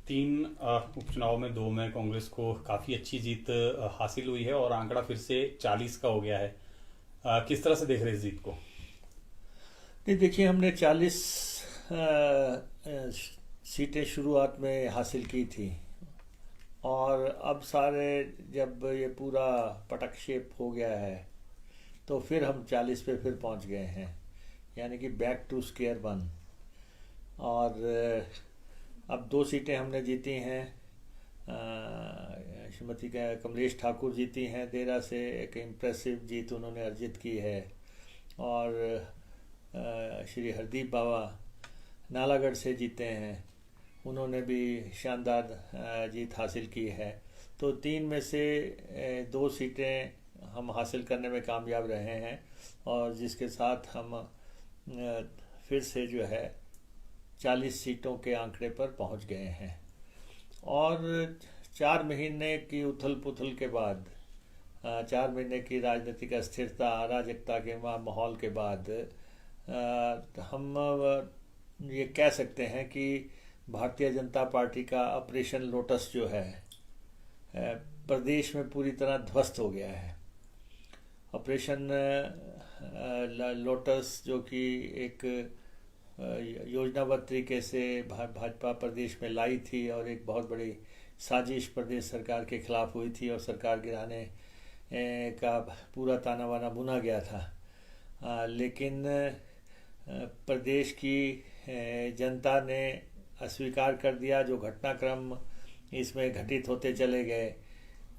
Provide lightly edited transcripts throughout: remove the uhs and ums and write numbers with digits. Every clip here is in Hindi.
तीन उपचुनाव में दो में कांग्रेस को काफ़ी अच्छी जीत हासिल हुई है और आंकड़ा फिर से 40 का हो गया है। किस तरह से देख रहे हैं इस जीत को? नहीं, देखिए, हमने 40 सीटें शुरुआत में हासिल की थी। और अब सारे, जब ये पूरा पटक्षेप हो गया है तो फिर हम 40 पे फिर पहुंच गए हैं, यानी कि बैक टू स्क्वायर वन। और अब दो सीटें हमने जीती हैं। श्रीमती कमलेश ठाकुर जीती हैं देरा से, एक इम्प्रेसिव जीत उन्होंने अर्जित की है। और श्री हरदीप बाबा नालागढ़ से जीते हैं, उन्होंने भी शानदार जीत हासिल की है। तो तीन में से दो सीटें हम हासिल करने में कामयाब रहे हैं, और जिसके साथ हम फिर से जो है 40 सीटों के आंकड़े पर पहुंच गए हैं। और 4 महीने की उथल पुथल के बाद, 4 महीने की राजनीतिक अस्थिरता, अराजकता के माहौल के बाद हम ये कह सकते हैं कि भारतीय जनता पार्टी का ऑपरेशन लोटस जो है प्रदेश में पूरी तरह ध्वस्त हो गया है। ऑपरेशन लोटस, जो कि एक योजनाबद्ध तरीके से भाजपा प्रदेश में लाई थी और एक बहुत बड़ी साजिश प्रदेश सरकार के खिलाफ हुई थी और सरकार गिराने का पूरा ताना बाना बुना गया था। लेकिन प्रदेश की जनता ने अस्वीकार कर दिया। जो घटनाक्रम इसमें घटित होते चले गए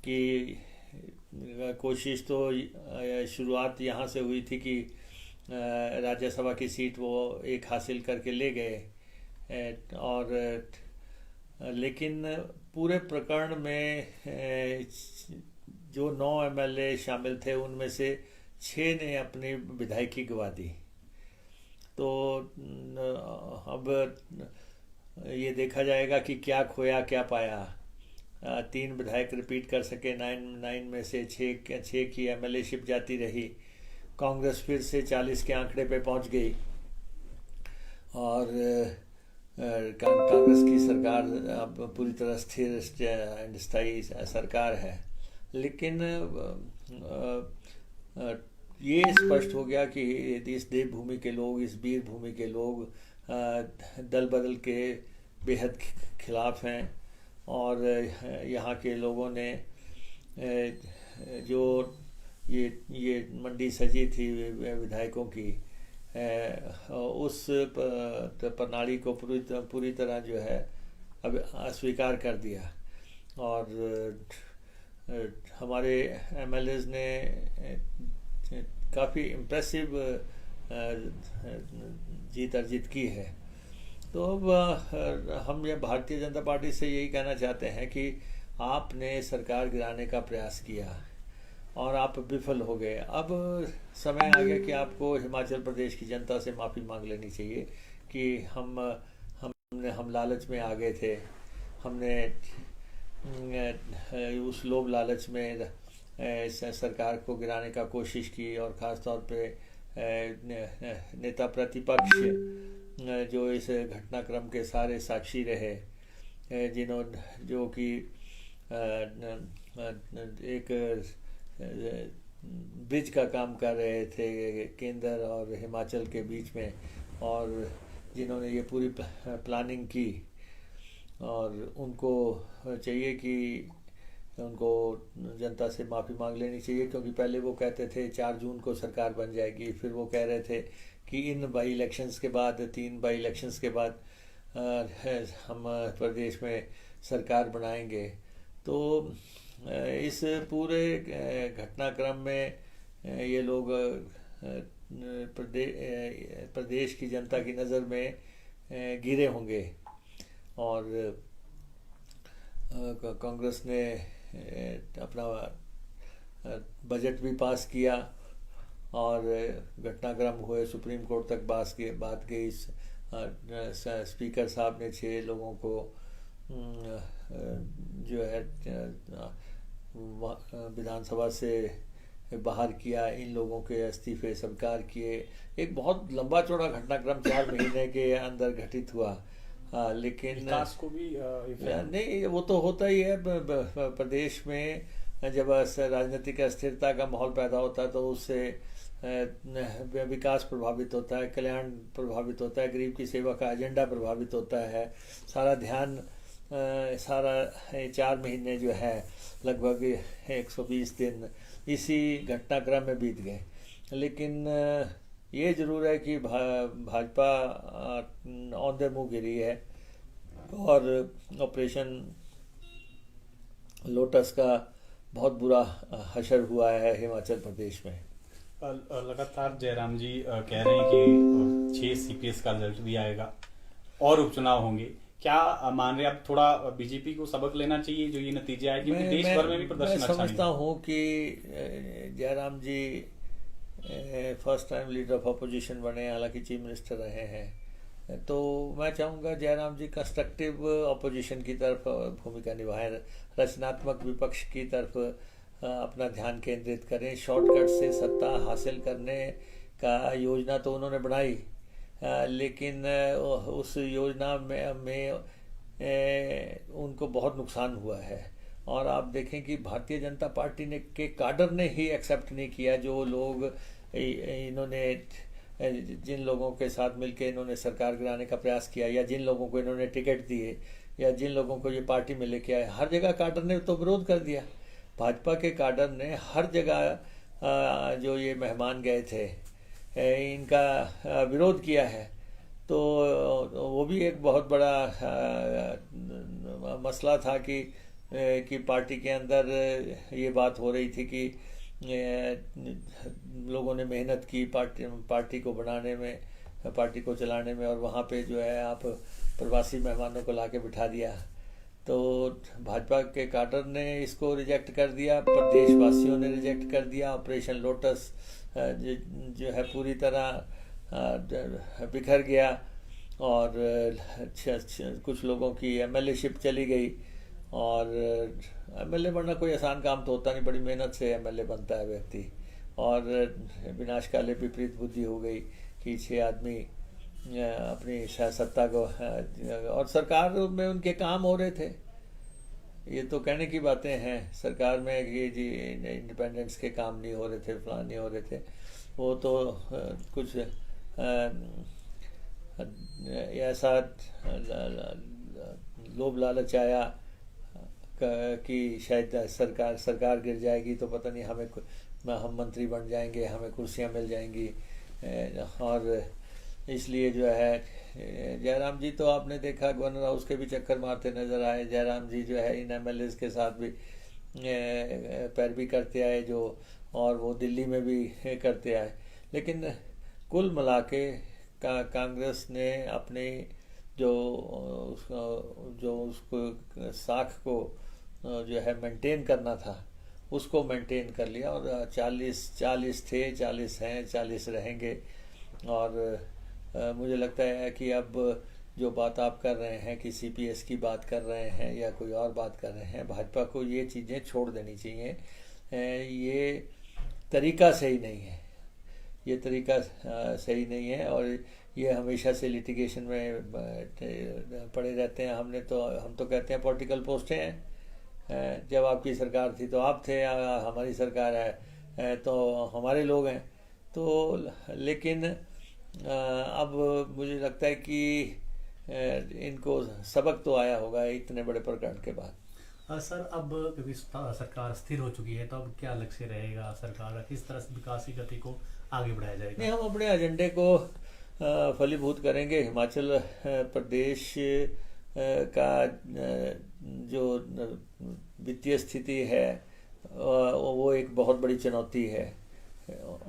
कि कोशिश तो शुरुआत यहाँ से हुई थी कि राज्यसभा की सीट वो एक हासिल करके ले गए, और लेकिन पूरे प्रकरण में जो 9 एमएलए शामिल थे उनमें से 6 ने अपनी विधायकी गंवा दी। तो अब ये देखा जाएगा कि क्या खोया क्या पाया। 3 विधायक रिपीट कर सके, 9 में से 6 की एमएलए-शिप जाती रही। कांग्रेस फिर से 40 के आंकड़े पे पहुंच गई, और कांग्रेस की सरकार अब पूरी तरह स्थिर स्थायी सरकार है। लेकिन ये स्पष्ट हो गया कि इस देवभूमि के लोग, इस वीर भूमि के लोग दल बदल के बेहद खिलाफ हैं। और यहाँ के लोगों ने जो ये मंडी सजी थी विधायकों की, उस प्रणाली को पूरी तरह जो है अब अस्वीकार कर दिया। और हमारे एमएलएज ने काफ़ी इम्प्रेसिव जीत अर्जित की है। तो अब हम ये भारतीय जनता पार्टी से यही कहना चाहते हैं कि आपने सरकार गिराने का प्रयास किया और आप विफल हो गए। अब समय आ गया कि आपको हिमाचल प्रदेश की जनता से माफ़ी मांग लेनी चाहिए कि हम लालच में आ गए थे। हमने उस लोभ लालच में सरकार को गिराने का कोशिश की, और ख़ास तौर पे नेता प्रतिपक्ष जो इस घटनाक्रम के सारे साक्षी रहे, जो कि एक ब्रिज का काम कर रहे थे केंद्र और हिमाचल के बीच में, और जिन्होंने ये पूरी प्लानिंग की। और उनको चाहिए कि उनको जनता से माफ़ी मांग लेनी चाहिए, क्योंकि पहले वो कहते थे 4 जून को सरकार बन जाएगी, फिर वो कह रहे थे कि इन बाई इलेक्शंस के बाद, 3 बाई इलेक्शंस के बाद हम प्रदेश में सरकार बनाएंगे। तो इस पूरे घटनाक्रम में ये लोग प्रदेश की जनता की नज़र में गिरे होंगे। और कांग्रेस ने अपना बजट भी पास किया, और घटनाक्रम हुए, सुप्रीम कोर्ट तक बात गई। स्पीकर साहब ने 6 लोगों को जो है विधानसभा से बाहर किया, इन लोगों के इस्तीफे स्वीकार किए। एक बहुत लंबा चौड़ा घटनाक्रम 4 महीने के अंदर घटित हुआ। लेकिन विकास को भी effect- नहीं, वो तो होता ही है। प्रदेश में जब राजनीतिक अस्थिरता का माहौल पैदा होता है तो उससे विकास प्रभावित होता है, कल्याण प्रभावित होता है, गरीब की सेवा का एजेंडा प्रभावित होता है। सारा ध्यान सारा 4 महीने जो है लगभग 120 दिन इसी घटनाक्रम में बीत गए। लेकिन ये जरूर है कि भाजपा औंधे मुंह गिरी है और ऑपरेशन लोटस का बहुत बुरा हशर हुआ है हिमाचल प्रदेश में। लगातार जयराम जी कह रहे हैं कि 6 CPS का रिजल्ट भी आएगा और उपचुनाव होंगे। क्या मान रहे आप थोड़ा बीजेपी को सबक लेना चाहिए जो ये नतीजे आए, क्योंकि देश भर में भी प्रदर्शन अच्छा नहीं समझता हूँ कि Jairam ji first time leader of opposition बने, हालांकि चीफ मिनिस्टर रहे हैं। तो मैं चाहूँगा जयराम जी कंस्ट्रक्टिव अपोजिशन की तरफ भूमिका निभाएं, रचनात्मक विपक्ष की तरफ अपना ध्यान केंद्रित करें। शॉर्टकट से सत्ता हासिल करने का योजना तो उन्होंने बनाई, लेकिन उस योजना में उनको बहुत नुकसान हुआ है। और आप देखें कि भारतीय जनता पार्टी ने के काडर ने ही एक्सेप्ट नहीं किया, जो लोग इन्होंने जिन लोगों के साथ मिलकर इन्होंने सरकार गिराने का प्रयास किया, या जिन लोगों को इन्होंने टिकट दिए, या जिन लोगों को ये पार्टी में लेके आए, हर जगह काडर ने तो विरोध कर दिया। भाजपा के काडर ने हर जगह जो ये मेहमान गए थे इनका विरोध किया है। तो वो भी एक बहुत बड़ा मसला था कि पार्टी के अंदर ये बात हो रही थी कि लोगों ने मेहनत की पार्टी को बनाने में, पार्टी को चलाने में, और वहाँ पे जो है आप प्रवासी मेहमानों को लाके बिठा दिया। तो भाजपा के काडर ने इसको रिजेक्ट कर दिया, प्रदेशवासियों ने रिजेक्ट कर दिया। ऑपरेशन लोटस जो है पूरी तरह बिखर गया और कुछ लोगों की MLA-शिप चली गई। और MLA बनना कोई आसान काम तो होता नहीं, बड़ी मेहनत से MLA बनता है व्यक्ति। और विनाशकाले विपरीत बुद्धि हो गई कि 6 आदमी अपनी सत्ता को, और सरकार में उनके काम हो रहे थे। ये तो कहने की बातें हैं सरकार में कि जी इंडिपेंडेंस के काम नहीं हो रहे थे, फलां नहीं हो रहे थे। वो तो कुछ ऐसा लोभ लालच आया कि शायद सरकार गिर जाएगी तो पता नहीं हम मंत्री बन जाएंगे, हमें कुर्सियां मिल जाएंगी। और इसलिए जो है जयराम जी तो आपने देखा गवर्नर हाउस के भी चक्कर मारते नजर आए। जयराम जी जो है इन MLAs के साथ भी पैरवी करते आए जो, और वो दिल्ली में भी करते आए। लेकिन कुल मिला के कांग्रेस ने अपने जो उसको साख को जो है मेंटेन करना था उसको मेंटेन कर लिया। और 40 थे, 40 हैं, 40 रहेंगे। और मुझे लगता है कि अब जो बात आप कर रहे हैं कि CPS की बात कर रहे हैं या कोई और बात कर रहे हैं, भाजपा को ये चीज़ें छोड़ देनी चाहिए। ये तरीका सही नहीं है, ये तरीका सही नहीं है। और ये हमेशा से लिटिगेशन में पड़े रहते हैं। हम तो कहते हैं पॉलिटिकल पोस्टें हैं। जब आपकी सरकार थी तो आप थे, हमारी सरकार है तो हमारे लोग हैं। तो लेकिन अब मुझे लगता है कि इनको सबक तो आया होगा इतने बड़े प्रकरण के बाद। सर, अब क्योंकि सरकार स्थिर हो चुकी है तो अब क्या लक्ष्य रहेगा सरकार का, किस तरह से विकास की गति को आगे बढ़ाया जाएगा? नहीं, हम अपने एजेंडे को फलीभूत करेंगे। हिमाचल प्रदेश का जो वित्तीय स्थिति है वो एक बहुत बड़ी चुनौती है।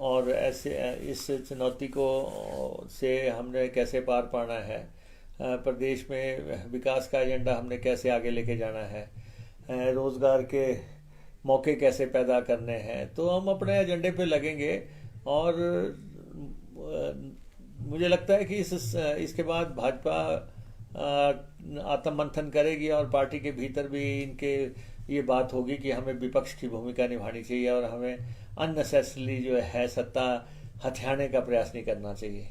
और ऐसे इस चुनौती को से हमने कैसे पार पाना है, प्रदेश में विकास का एजेंडा हमने कैसे आगे लेके जाना है, रोज़गार के मौके कैसे पैदा करने हैं, तो हम अपने एजेंडे पे लगेंगे। और मुझे लगता है कि इसके बाद भाजपा आत्ममंथन करेगी और पार्टी के भीतर भी इनके ये बात होगी कि हमें विपक्ष की भूमिका निभानी चाहिए और हमें अननेसेसरली जो है सत्ता हथियाने का प्रयास नहीं करना चाहिए।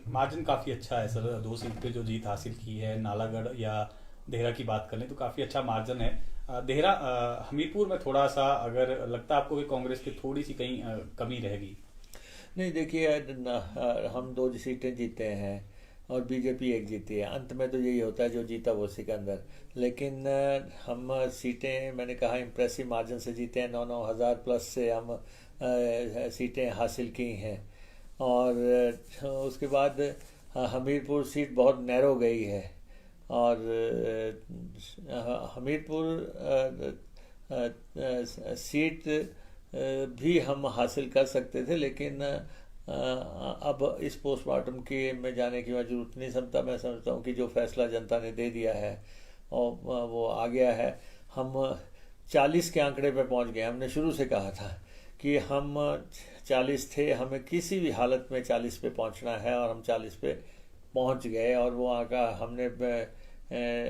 मार्जिन काफ़ी अच्छा है सर, 2 सीट पे जो जीत हासिल की है, नालागढ़ या देहरा की बात करें तो काफ़ी अच्छा मार्जिन है। देहरा हमीरपुर में थोड़ा सा अगर लगता है आपको कि कांग्रेस की थोड़ी सी कहीं कमी रहेगी? नहीं, देखिए हम 2 सीटें जीते हैं और बीजेपी एक जीती है। अंत में तो यही होता है, जो जीता वो सिकंदर। लेकिन हम सीटें, मैंने कहा, इम्प्रेसिव मार्जिन से जीते हैं। 9-9 हज़ार प्लस से हम सीटें हासिल की हैं। और उसके बाद हमीरपुर सीट बहुत नैरो गई है। और हमीरपुर सीट भी हम हासिल कर सकते थे, लेकिन अब इस पोस्टमार्टम के में जाने की जरूरत नहीं समझता। मैं समझता हूँ कि जो फैसला जनता ने दे दिया है और वो आ गया है। हम 40 के आंकड़े पे पहुँच गए। हमने शुरू से कहा था कि हम 40 थे, हमें किसी भी हालत में 40 पे पहुँचना है, और हम 40 पे पहुँच गए। और वो आका हमने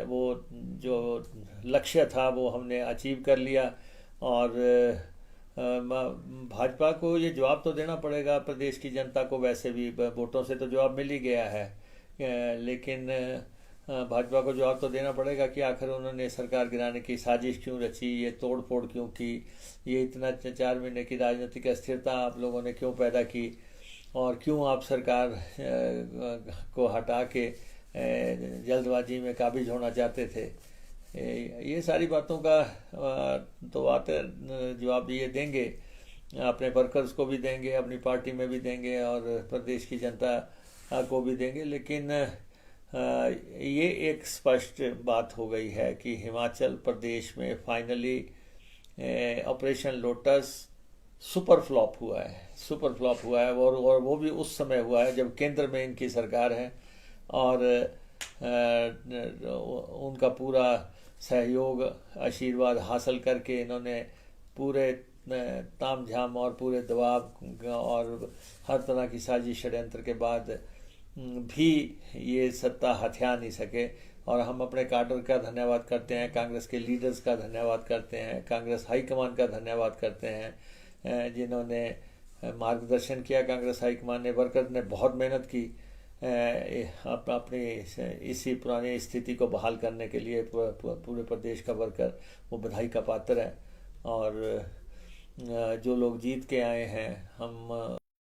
वो जो लक्ष्य था वो हमने अचीव कर लिया। और भाजपा को ये जवाब तो देना पड़ेगा प्रदेश की जनता को। वैसे भी वोटों से तो जवाब मिल ही गया है, लेकिन भाजपा को जवाब तो देना पड़ेगा कि आखिर उन्होंने सरकार गिराने की साजिश क्यों रची, ये तोड़ फोड़ क्यों की, ये इतना 4 महीने की राजनीतिक अस्थिरता आप लोगों ने क्यों पैदा की, और क्यों आप सरकार को हटा के जल्दबाजी में काबिज होना चाहते थे। ये सारी बातों का तो जवाब ये देंगे, अपने वर्कर्स को भी देंगे, अपनी पार्टी में भी देंगे, और प्रदेश की जनता को भी देंगे। लेकिन ये एक स्पष्ट बात हो गई है कि हिमाचल प्रदेश में finally operation lotus super flop हुआ है। और वो भी उस समय हुआ है जब केंद्र में इनकी सरकार है, और उनका पूरा सहयोग, आशीर्वाद हासिल करके इन्होंने पूरे तामझाम और पूरे दबाव और हर तरह की साजिश षड्यंत्र के बाद भी ये सत्ता हथिया नहीं सके। और हम अपने काडर का धन्यवाद करते हैं, कांग्रेस के लीडर्स का धन्यवाद करते हैं, कांग्रेस हाईकमान का धन्यवाद करते हैं, जिन्होंने मार्गदर्शन किया। कांग्रेस हाईकमान ने, वर्कर ने बहुत मेहनत की अपनी इसी पुरानी स्थिति को बहाल करने के लिए। पूरे प्रदेश का वर्कर वो बधाई का पात्र है। और जो लोग जीत के आए हैं, हम